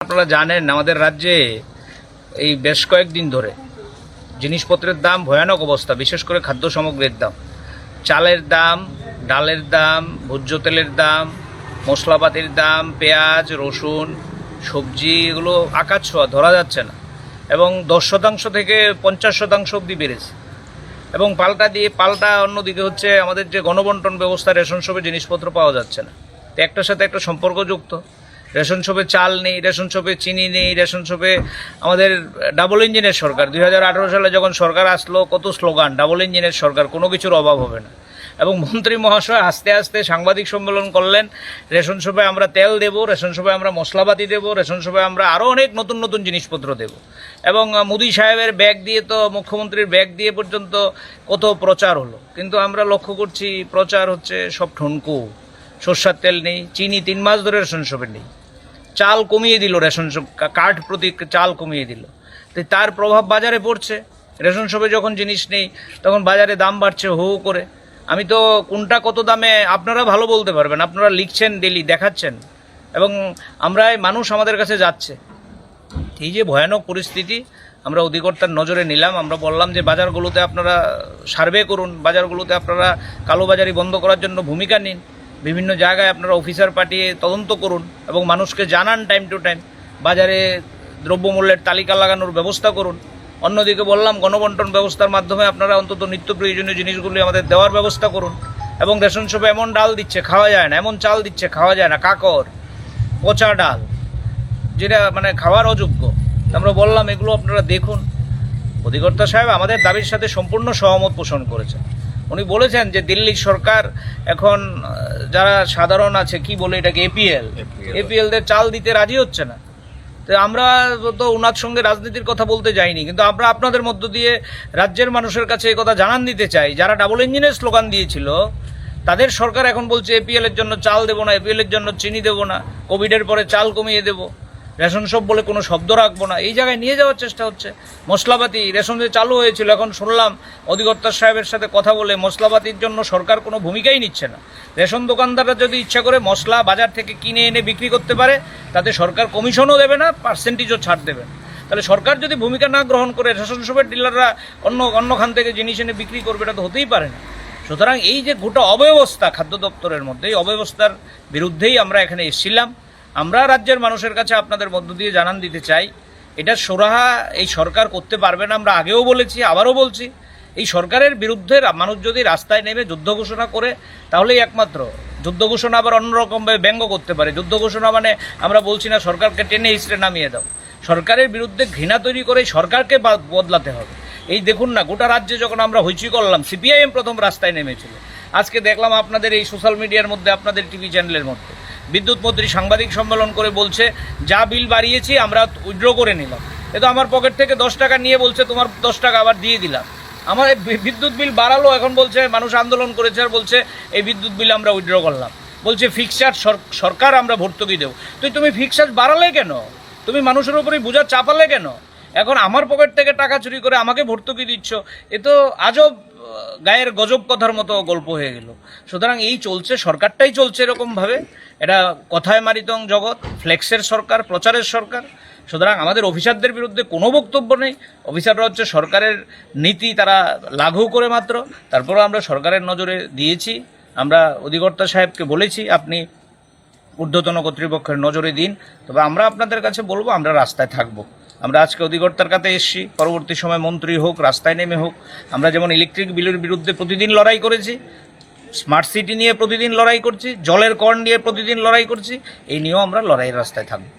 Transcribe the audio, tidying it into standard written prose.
আপনারা জানেন আমাদের রাজ্যে এই বেশ কয়েকদিন ধরে জিনিসপত্রের দাম ভয়ানক অবস্থা, বিশেষ করে খাদ্য সামগ্রীর দাম, চালের দাম, ডালের দাম, ভোজ্য তেলের দাম, মশলাপাতির দাম, পেঁয়াজ, রসুন, সবজি এগুলো আকাশ ছোঁয়া, ধরা যাচ্ছে না। এবং 10% থেকে 50% অবধি বেড়েছে। এবং পাল্টা অন্যদিকে হচ্ছে আমাদের যে গণবন্টন ব্যবস্থা, রেশন শপে জিনিসপত্র পাওয়া যাচ্ছে না। তো একটার সাথে একটা সম্পর্কযুক্ত। রেশন শপে চাল নেই, রেশন শপে চিনি নেই, রেশন শপে আমাদের ডাবল ইঞ্জিনের সরকার। 2018 সালে যখন সরকার আসলো, কত স্লোগান, ডাবল ইঞ্জিনের সরকার, কোনো কিছুর অভাব হবে না। এবং মন্ত্রী মহাশয় আস্তে আস্তে সাংবাদিক সম্মেলন করলেন, রেশন শপে আমরা তেল দেব, রেশন শপে আমরা মশলাপাতি দেব, রেশন শপে আমরা আরও অনেক নতুন নতুন জিনিসপত্র দেব। এবং মোদি সাহেবের ব্যাগ দিয়ে, তো মুখ্যমন্ত্রীর ব্যাগ দিয়ে পর্যন্ত কত প্রচার হলো, কিন্তু আমরা লক্ষ্য করছি প্রচার হচ্ছে সব ঠুনকো। সরষের তেল নেই, চিনি 3 মাস ধরে রেশন শপে নেই, চাল কমিয়ে দিল, রেশন শপ কার্ড প্রতি চাল কমিয়ে দিল। তো তার প্রভাব বাজারে পড়ছে। রেশন শপে যখন জিনিস নেই তখন বাজারে দাম বাড়ছে হু হু করে। আমি তো কোনটা কত দামে আপনারা ভালো বলতে পারবেন, আপনারা লিখছেন, ডেলি দেখাচ্ছেন, এবং মানুষ আমাদের কাছে যাচ্ছে। এই যে ভয়ানক পরিস্থিতি, আমরা অধিকর্তার নজরে নিলাম। আমরা বললাম যে বাজারগুলোতে আপনারা সার্ভে করুন, বাজারগুলোতে আপনারা কালোবাজারি বন্ধ করার জন্য ভূমিকা নিন, বিভিন্ন জায়গায় আপনারা অফিসার পাঠিয়ে তদন্ত করুন এবং মানুষকে জানান টাইম টু টাইম, বাজারে দ্রব্যমূল্যের তালিকা লাগানোর ব্যবস্থা করুন। অন্যদিকে বললাম গণবন্টন ব্যবস্থার মাধ্যমে আপনারা অন্তত নিত্য প্রয়োজনীয় জিনিসগুলি আমাদের দেওয়ার ব্যবস্থা করুন। এবং রেশন শপে এমন ডাল দিচ্ছে খাওয়া যায় না, এমন চাল দিচ্ছে খাওয়া যায় না, কাকর পচা ডাল, যেটা খাওয়ার অযোগ্য। আমরা বললাম এগুলো আপনারা দেখুন। অধিকর্তা সাহেব আমাদের দাবির সাথে সম্পূর্ণ সহমত পোষণ করেছেন। উনি বলেছেন যে দিল্লির সরকার এখন যারা সাধারণ আছে, কি বলে এটাকে, এপিএলদের চাল দিতে রাজি হচ্ছে না। তো আমরা তো ওনার সঙ্গে রাজনীতির কথা বলতে যাইনি, কিন্তু আমরা আপনাদের মধ্য দিয়ে রাজ্যের মানুষের কাছে এই কথা জানান দিতে চাই, যারা ডাবল ইঞ্জিনের স্লোগান দিয়েছিল তাদের সরকার এখন বলছে এপিএলের জন্য চাল দেবো না, এপিএলের জন্য চিনি দেবো না, কোভিডের পরে চাল কমিয়ে দেবো, রেশন শপ বলে কোনো শব্দ রাখবো না। এই জায়গায় নিয়ে যাওয়ার চেষ্টা হচ্ছে। মশলাপাতি রেশনে চালু হয়েছিল, এখন শুনলাম অধিকর্তা সাহেবের সাথে কথা বলে মশলাপাতির জন্য সরকার কোনো ভূমিকাই নিচ্ছে না। রেশন দোকানদাররা যদি ইচ্ছা করে মশলা বাজার থেকে কিনে এনে বিক্রি করতে পারে, তাতে সরকার কমিশনও দেবে না, পার্সেন্টেজও ছাড় দেবে না। তাহলে সরকার যদি ভূমিকা না গ্রহণ করে রেশন শপের ডিলাররা অন্য খান থেকে জিনিস এনে বিক্রি করবে, এটা তো হতেই পারে না। সুতরাং এই যে গোটা অব্যবস্থা খাদ্য দপ্তরের মধ্যে, এই অব্যবস্থার বিরুদ্ধেই আমরা এখানে এসেছিলাম। আমরা রাজ্যের মানুষের কাছে আপনাদের মধ্য দিয়ে জানান দিতে চাই, এটা সুরাহা এই সরকার করতে পারবে না। আমরা আগেও বলেছি, আবারও বলছি, এই সরকারের বিরুদ্ধে মানুষ যদি রাস্তায় নেমে যুদ্ধ ঘোষণা করে, তাহলেই একমাত্র যুদ্ধ ঘোষণা আবার অন্যরকমভাবে ব্যঙ্গ করতে পারে। যুদ্ধ ঘোষণা আমরা বলছি না সরকারকে টেনে হিঁচড়ে নামিয়ে দাও, সরকারের বিরুদ্ধে ঘৃণা তৈরি করে সরকারকে বদলাতে হবে। এই দেখুন না, গোটা রাজ্যে যখন আমরা হইচই করলাম, সিপিআইএম প্রথম রাস্তায় নেমেছিল। আজকে দেখলাম আপনাদের এই সোশ্যাল মিডিয়ার মধ্যে, আপনাদের টিভি চ্যানেলের মধ্যে বিদ্যুৎ মন্ত্রী সাংবাদিক সম্মেলন করে বলছে যা বিল বাড়িয়েছি আমরা উইথড্র করে নিলাম। এ তো আমার পকেট থেকে 10 টাকা নিয়ে বলছে তোমার 10 টাকা আবার দিয়ে দিলাম। আমার বিদ্যুৎ বিল বাড়ালো, এখন বলছে মানুষ আন্দোলন করেছে আর বলছে এই বিদ্যুৎ বিল আমরা উইথড্র করলাম। বলছে ফিক্সড চার্জ সরকার আমরা ভর্তুকি দেবো। তুমি ফিক্সড চার্জ বাড়ালে কেন? তুমি মানুষের উপরে বোঝা চাপালে কেন? এখন আমার পকেট থেকে টাকা চুরি করে আমাকে ভর্তুকি দিচ্ছ। এ তো আজব গায়ের গজব কথার মতো গল্প হয়ে গেল। সুতরাং এই চলছে, সরকারটাই চলছে এরকমভাবে। এটা কথায় মারিতং জগৎ, ফ্লেক্সের সরকার, প্রচারের সরকার। সুতরাং আমাদের অফিসারদের বিরুদ্ধে কোনো বক্তব্য নেই। অফিসাররা হচ্ছে সরকারের নীতি তারা লাঘু করে মাত্র। তারপরও আমরা সরকারের নজরে দিয়েছি। আমরা অধিকর্তা সাহেবকে বলেছি আপনি ঊর্ধ্বতন কর্তৃপক্ষের নজরে দিন। তবে আমরা আপনাদের কাছে বলবো, আমরা রাস্তায় থাকবো। আমরা আজকে অধিকর্তার কাছে এসেছি, পরবর্তী সময় মন্ত্রী হোক, রাস্তায় নেমে হোক। আমরা যেমন ইলেকট্রিক বিলের বিরুদ্ধে প্রতিদিন লড়াই করেছি, স্মার্ট সিটি নিয়ে প্রতিদিন লড়াই করছি, জলের কর নিয়ে প্রতিদিন লড়াই করছি, এই নিয়েও আমরা লড়াইয়ের রাস্তায় থাকবো।